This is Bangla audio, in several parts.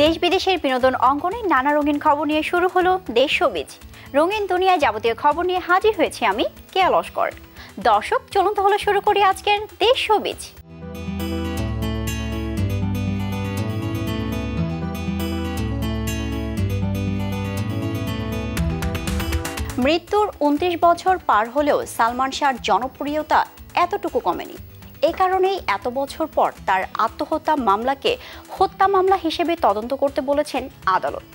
দেশ বিদেশের বিনোদন অঙ্গনে নানা রঙিন খবর নিয়ে শুরু হলো দেশ শোবিজ। রঙিন দুনিয়ায় যাবতীয় খবর নিয়ে হাজির হয়েছি আমি কেয়া লস্কর। দর্শক, চলুন তাহলে শুরু করি আজকের দেশ শোবিজ। মৃত্যুর ২৯ বছর পার হলেও সালমান শাহর জনপ্রিয়তা এতটুকু কমেনি। এ কারণেই এত বছর পর তার আত্মহত্যা মামলাকে হত্যা মামলা হিসেবে তদন্ত করতে বলেছেন আদালত।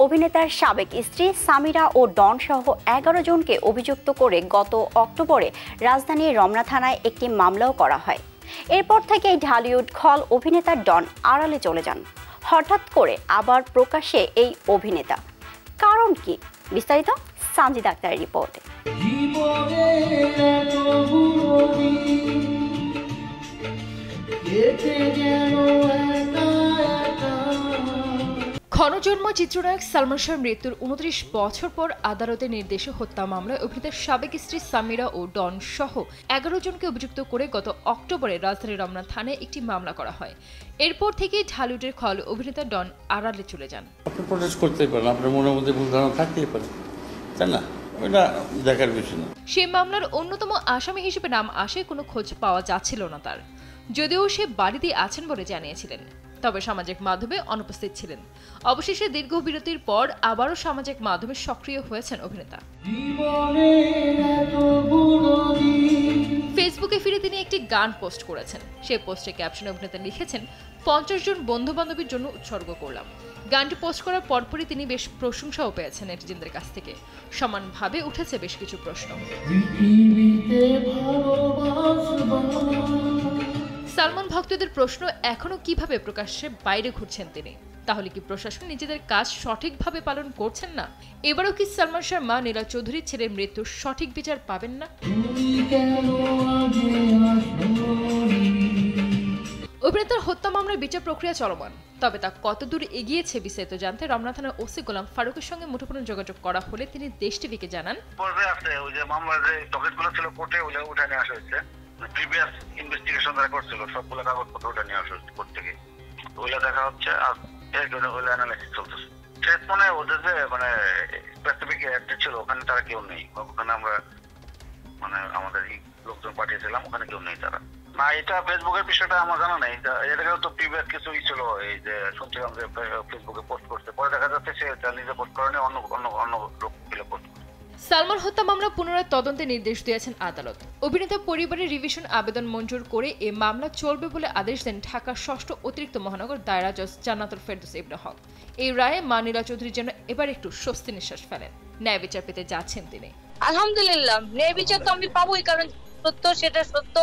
অভিনেতার সাবেক স্ত্রী সামিরা ও ডন সহ ১১ জনকে অভিযুক্ত করে গত অক্টোবরে রাজধানীর রমনা থানায় একটি মামলাও করা হয়। এরপর থেকেই ঢালিউড খল অভিনেতা ডন আড়ালে চলে যান। হঠাৎ করে আবার প্রকাশ্যে এই অভিনেতা, কারণ কি? বিস্তারিত সানজিদ আক্তারের রিপোর্টে। ক্ষণজন্ম চিত্রনায়ক সালমান শাহর মৃত্যুর ২৯ বছর পর আদালতের নির্দেশে হত্যা মামলায় অভিনেতার সাবেক স্ত্রী সামিরা ও ডন সহ ১১ জনকে অভিযুক্ত করে গত অক্টোবরে রাজধানীর রমনা থানায় একটি মামলা করা হয়। এরপর থেকেই ঢালিউডের খল অভিনেতা ডন আড়ালে চলে যান। আপনি প্রটেস্ট করতেই পারেন, আপনার মনের মধ্যে ভুল ধারণা থাকতেই পারে, তাই না? ওটা দেখার বিষয় না। সেই মামলার অন্যতম আসামি হিসেবে নাম আসে কোনো খোঁজ পাওয়া যাচ্ছিল না তার, যদিও সে বাড়িতে আছেন বলে জানিয়েছিলেন, তবে সামাজিক মাধ্যমে অনুপস্থিত ছিলেন। অবশেষে দীর্ঘ বিরতির পর আবারও সামাজিক মাধ্যমে সক্রিয় হয়েছেন অভিনেতা। ফেসবুকে ফিরে তিনি একটি গান পোস্ট করেছেন। সেই পোস্টে ক্যাপশনে অভিনেতা লিখেছেন, ৫০ জন বন্ধু বান্ধবীর জন্য উৎসর্গ করলাম। গানটি পোস্ট করার পরপরই তিনি বেশ প্রশংসাও পেয়েছেন নেটিজেনদের কাছ থেকে। সমানভাবে উঠেছে বেশ কিছু প্রশ্ন। সালমান ভক্তদের প্রশ্ন, এখনো কিভাবে প্রকাশ্যে বাইরে ঘুরছেন তিনি? তাহলে কি প্রশাসন নিজেদের কাজ সঠিকভাবে পালন করছেন না? এবারও কি সালমান শাহর মা নীলা চৌধুরীর ছেলের মৃত্যুর সঠিক বিচার পাবেন না? অভিনেতার হত্যা মামলার বিচার প্রক্রিয়া চলমান, তবে তা কতদূর এগিয়েছে বিস্তারিত জানতে রমনা থানার ওসি গোলাম ফারুকের সঙ্গে মুঠোফোনে যোগাযোগ করা হলে তিনি দেশ টিভিকে জানান, মামলার যে ডকুমেন্টগুলো ছিল কোর্টে উঠে নিয়ে আসা হয়েছে। প্রিভিয়াস ইনভেস্টিগেশন যারা করছিল সবগুলো কাগজপত্র ওটা নিয়ে আসা হচ্ছে কোর্ট থেকে, ওইটা দেখা হচ্ছে আর এর জন্য ওইটা অ্যানালাইসিস চলতেছে। শেষ মানে ওদের যে মানে স্পেসিফিক অ্যাড্রেস ছিল ওখানে তারা কেউ নেই। ওখানে আমরা মানে আমাদের লোকজন পাঠিয়েছিলাম, ওখানে কেউ নেই তারা। না, এটা ফেসবুকের বিষয়টা আমার জানা নেই। এটাকেও তো প্রিভিয়াস কিছু ছিল, এই যে শুনছিলাম যে ফেসবুকে পোস্ট করতে, পরে দেখা যাচ্ছে সে নিজে পোস্ট করেনি, অন্য লোক মিলে পোস্ট করে। সালমান হত্যা মামলা পুনরায় তদন্তের নির্দেশ দিয়েছেন আদালত। অভিনেতা পরিবারের রিভিশন আবেদন মঞ্জুর করে এ মামলা চলবে বলে আদেশ দেন ঢাকার ৬ষ্ঠ অতিরিক্ত মহানগর দায়রা জজ জান্নাতুল ফেরদৌস ইবনে হক। এই রায়ে মা নীলা চৌধুরী যেন এবার একটু স্বস্তি নিঃশ্বাস ফেলেন। ন্যায় বিচার পেতে যাচ্ছেন তিনি। আলহামদুলিল্লাহ, ন্যায় বিচার তো আমি পাবোই, কারণ সত্য সেটা সত্য।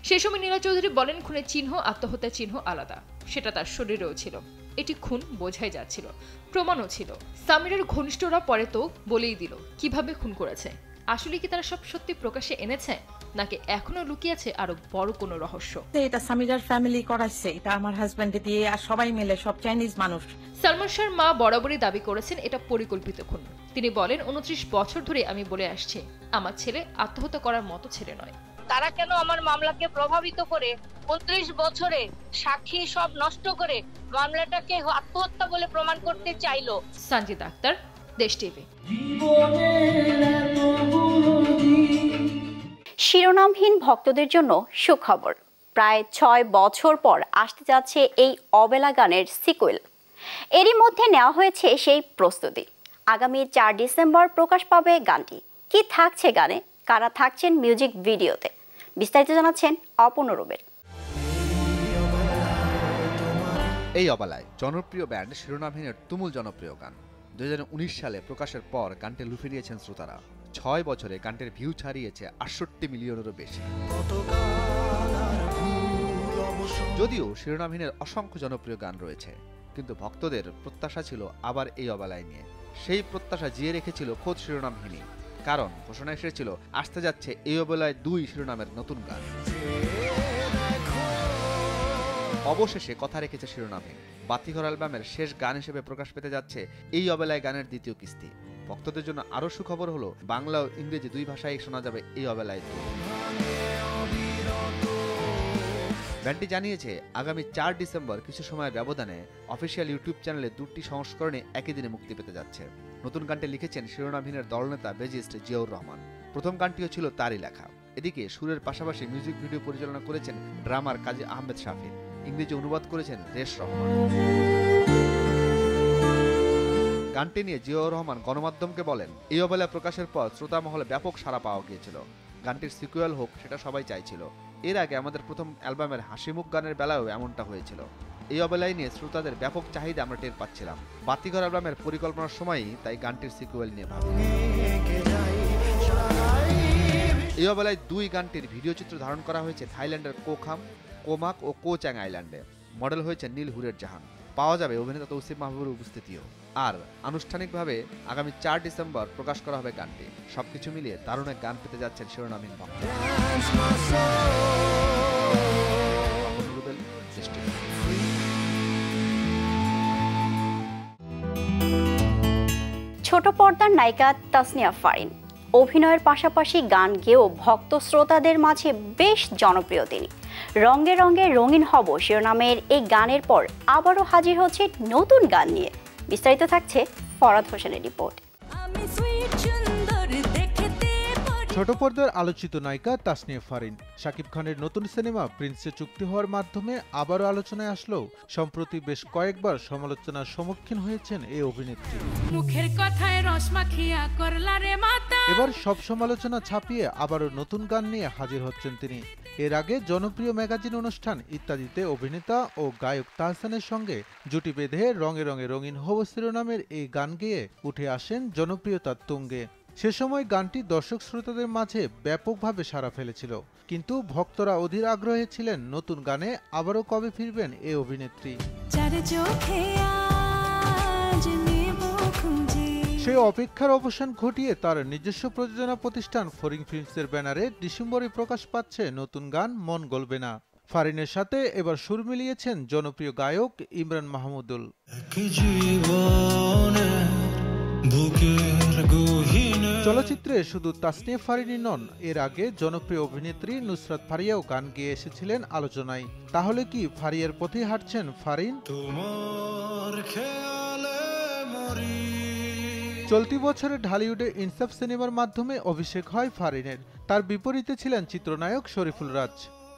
সে সময় নীলা চৌধুরী বলেন, খুনের চিহ্ন আত্মহত্যার চিহ্ন আলাদা, সেটা তার শরীরেও ছিল। এটি খুন বোঝাই যাচ্ছিল, প্রমাণও ছিল। সামিরের ঘনিষ্ঠরা পরে তো বলেই দিল কিভাবে খুন করেছে। আসলে কি তারা সব সত্যি প্রকাশে এনেছে, নাকি এখনো লুকিয়ে আছে আরো বড় কোনো রহস্য? এটা সামিরার ফ্যামিলি করাইছে, এটা আমার হাজবেন্ড দিয়ে আর সবাই মিলে, সব চাইনিজ মানুষ। সালমান শাহর মা বরাবরই দাবি করেছেন এটা পরিকল্পিত খুন। তিনি বলেন, ২৯ বছর ধরে আমি বলে আসছি আমার ছেলে আত্মহত্যা করার মতো ছেলে নয়। তারা কেন আমার মামলাকে প্রভাবিত করে ২৯ বছরে সাক্ষী সব নষ্ট করে মামলাটাকে আত্মহত্যা বলে প্রমাণ করতে চাইলো? সানজিদ আক্তার, দেশ টিভি। শিরোনামহীন ভক্তদের জন্য সুখবর। প্রায় ৬ বছর পর আসতে যাচ্ছে এই অবেলা গানের সিকুয়েল। এরই মধ্যে নেওয়া হয়েছে সেই প্রস্তুতি। আগামী ৪ ডিসেম্বর প্রকাশ পাবে গানটি। কি থাকছে গানে, কারা থাকছেন মিউজিক ভিডিওতে, বিস্তারিত জানাচ্ছেন অপনরূপের। এই অবেলায় জনপ্রিয় ব্যান্ড শিরোনামহীনের তুমুল জনপ্রিয় গান ২০১৯ সালে প্রকাশের পর গানটি লুফে নিয়েছেন শ্রোতারা। ৬ বছরে গানটির ভিউ ছাড়িয়েছে ৬৮ মিলিয়নেরও বেশি। যদিও শিরোনামহীনের অসংখ্য জনপ্রিয় গান রয়েছে, কিন্তু ভক্তদের প্রত্যাশা ছিল আবার এই অবেলায় নিয়ে। সেই প্রত্যাশা জিয়ে রেখেছিল খোদ শিরোনামহীনই, কারণ ঘোষণা এসেছিল আসতে যাচ্ছে এই অবেলায় ২ শিরোনামের নতুন গান। অবশেষে কথা রেখেছে শিরোনামহীন। বাতিঘর অ্যালবামের শেষ গান হিসেবে প্রকাশ পেতে যাচ্ছে এই অবেলায় গানের দ্বিতীয় কিস্তি। ভক্তদের জন্য আরও সুখবর হলো, বাংলা ও ইংরেজি ২ ভাষায় শোনা যাবে এই অবেলায়। ব্যান্ডটি জানিয়েছে আগামী 4 ডিসেম্বর কিছু সময়ের ব্যবধানে অফিসিয়াল ইউটিউব চ্যানেলে 2টি সংস্করণে একই দিনে মুক্তি পেতে যাচ্ছে। নতুন গানটি লিখেছেন শিরোনামহীনের দলনেতা বেজিস্ট জিয়াউর রহমান। প্রথম গানটিও ছিল তারই লেখা। এদিকে সুরের পাশাপাশি মিউজিক ভিডিও পরিচালনা করেছেন ড্রামার কাজী আহমেদ শাফি, ইংরেজি অনুবাদ করেছেন রেশ রহমান। গানটি নিয়ে জিয়াউর রহমান গণমাধ্যমকে বলেন, এই অবলা প্রকাশের পর শ্রোতা মহলে ব্যাপক সাড়া পাওয়া গিয়েছিল। গানটির সিকুয়েল হোক সেটা সবাই চাইছিল। এর আগে আমাদের প্রথম অ্যালবামের হাসিমুখ গানের বেলায়ও এমনটা হয়েছিল। এই অবলায় নিয়ে শ্রোতাদের ব্যাপক চাহিদা আমরা টের পাচ্ছিলাম। বাতিঘর অ্যালবামের পরিকল্পনার সময়ই তাই গানটির সিকুয়েল নিয়ে ভাবি। এই অবলায় 2 গানটির ভিডিও চিত্র ধারণ করা হয়েছে থাইল্যান্ডের কোখাম, কোমাক ও কোচ্যাং আইল্যান্ডে। মডেল হয়েছে নীল হুরের জাহান। পাওয়া যাবে অভিনেতা তৌসিফ মাহবুবের উপস্থিতিও। আর আনুষ্ঠানিকভাবে আগামী 4 ডিসেম্বর প্রকাশ করা হবে গানটি। সবকিছু মিলিয়ে দারুণ এক গান পেতে যাচ্ছেন শিরোনামহীন ভক্ত। ছোট পর্দার নায়িকা তাসনিয়া ফারিন অভিনয়ের পাশাপাশি গান গেয়েও ভক্ত শ্রোতাদের মাঝে বেশ জনপ্রিয় তিনি। রঙে রঙে রঙিন হব শিরোনামের এই গানের পর আবারও হাজির হচ্ছে নতুন গান নিয়ে। বিস্তারিত থাকছে ফরাদ হোসেনের রিপোর্ট। ছোট পর্দার আলোচিত নায়িকা তাসনিয়া ফারিন শাকিব খানের নতুন সিনেমা প্রিন্সে চুক্তি হওয়ার মাধ্যমে আবারও আলোচনায় আসলেও সম্প্রতি বেশ কয়েকবার সমালোচনার সম্মুখীন হয়েছেন এই অভিনেত্রী। মুখের কথায় রস মাখিয়া করলা রে মাতা। এবার সব সমালোচনা ছাপিয়ে আবারও নতুন গান নিয়ে হাজির হচ্ছেন তিনি। এর আগে জনপ্রিয় ম্যাগাজিন অনুষ্ঠান ইত্যাদিতে অভিনেতা ও গায়ক তাহসানের সঙ্গে জুটি বেঁধে রঙে রঙে রঙিন হব শিরোনামের এই গান গেয়ে উঠে আসেন জনপ্রিয়তার তুঙ্গে। সে সময় গানটি দর্শক শ্রোতাদের মাঝে ব্যাপকভাবে সাড়া ফেলেছিল, কিন্তু ভক্তরা অধীর আগ্রহে ছিলেন নতুন গানে আবারও কবে ফিরবেন এই অভিনেত্রী। সেই অপেক্ষার অবসান ঘটিয়ে তার নিজস্ব প্রযোজনা প্রতিষ্ঠান ফরিং ফিল্মসের ব্যানারে ডিসেম্বরে প্রকাশ পাচ্ছে নতুন গান মন গলবে না। ফারিনের সাথে এবার সুর মিলিয়েছেন জনপ্রিয় গায়ক ইমরান মাহমুদুল। চলচ্চিত্রে শুধু তাসনিয়া ফারিনই নন, এর আগে জনপ্রিয় অভিনেত্রী নুসরাত ফারিয়াও গান গেয়ে এসেছিলেন আলোচনায়। তাহলে কি ফারিয়ার পথে হাঁটছেন ফারিন? চলতি বছরে ঢালিউডে ইনসাফ সিনেমার মাধ্যমে অভিষেক হয় ফারিনের। তার বিপরীতে ছিলেন চিত্রনায়ক শরীফুল রাজ।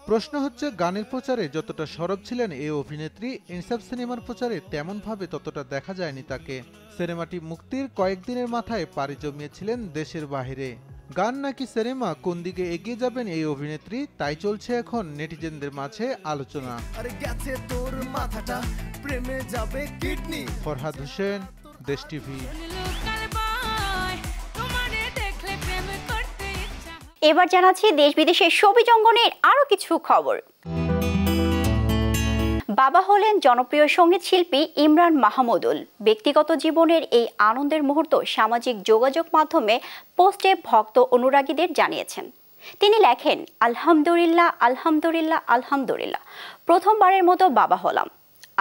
প্রশ্ন হচ্ছে, গানের প্রচারে যতটা সরব ছিলেন এই অভিনেত্রী, ইনসাফ সিনেমার প্রচারে তেমনভাবে ততটা দেখা যায়নি তাকে। সিনেমাটি মুক্তির কয়েকদিনের মাথায় পাড়ি জমিয়েছিলেন দেশের বাইরে। গান নাকি সিনেমা, কোন দিকে এগিয়ে যাবেন এই অভিনেত্রী, তাই চলছে এখন নেটিজেনদের মাঝে আলোচনা। ফরহাদ হোসেন, দেশ টিভি। এবার জানাচ্ছি দেশ বিদেশের ছবি জঙ্গনের আরো কিছু খবর। বাবা হলেন জনপ্রিয় সঙ্গীত শিল্পী ইমরান মাহমুদুল। ব্যক্তিগত জীবনের এই আনন্দের মুহূর্ত সামাজিক যোগাযোগ মাধ্যমে পোস্টে ভক্ত অনুরাগীদের জানিয়েছেন। তিনি লেখেন, আলহামদুলিল্লাহ আলহামদুলিল্লাহ আলহামদুলিল্লাহ, প্রথমবারের মতো বাবা হলাম।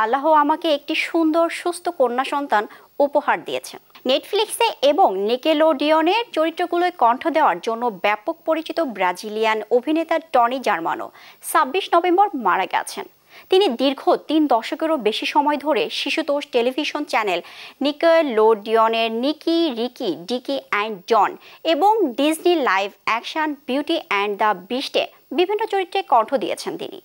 আল্লাহ আমাকে একটি সুন্দর সুস্থ কন্যা সন্তান উপহার দিয়েছেন। নেটফ্লিক্সে এবং নিকেলোডিয়নের চরিত্রগুলোয় কণ্ঠ দেওয়ার জন্য ব্যাপক পরিচিত ব্রাজিলিয়ান অভিনেতা টনি জার্মানো 26 নভেম্বর মারা গেছেন। তিনি দীর্ঘ 3 দশকেরও বেশি সময় ধরে শিশুতোষ টেলিভিশন চ্যানেল নিকেলোডিয়নের Nicky, Ricky, Dicky and John এবং Disney live action Beauty and the বিস্টে বিভিন্ন চরিত্রে কণ্ঠ দিয়েছেন তিনি।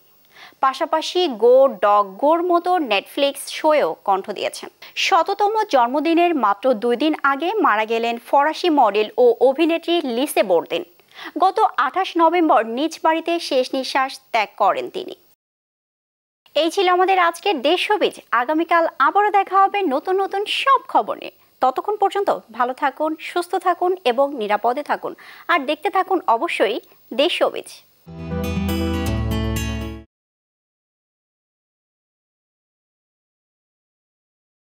পাশাপাশি গো ডগ গোর মতো নেটফ্লিক্স শোয়েও কণ্ঠ দিয়েছেন। 100তম জন্মদিনের মাত্র 2 দিন আগে মারা গেলেন ফরাসি মডেল ও অভিনেত্রী লিসে বোর্দিন। গত 28 নভেম্বর নিজ বাড়িতে শেষ নিঃশ্বাস ত্যাগ করেন তিনি। এই ছিল আমাদের আজকের দেশ শোবিজ। আগামীকাল আবারও দেখা হবে নতুন নতুন সব খবর নিয়ে। ততক্ষণ পর্যন্ত ভালো থাকুন, সুস্থ থাকুন এবং নিরাপদে থাকুন। আর দেখতে থাকুন অবশ্যই দেশ শোবিজ।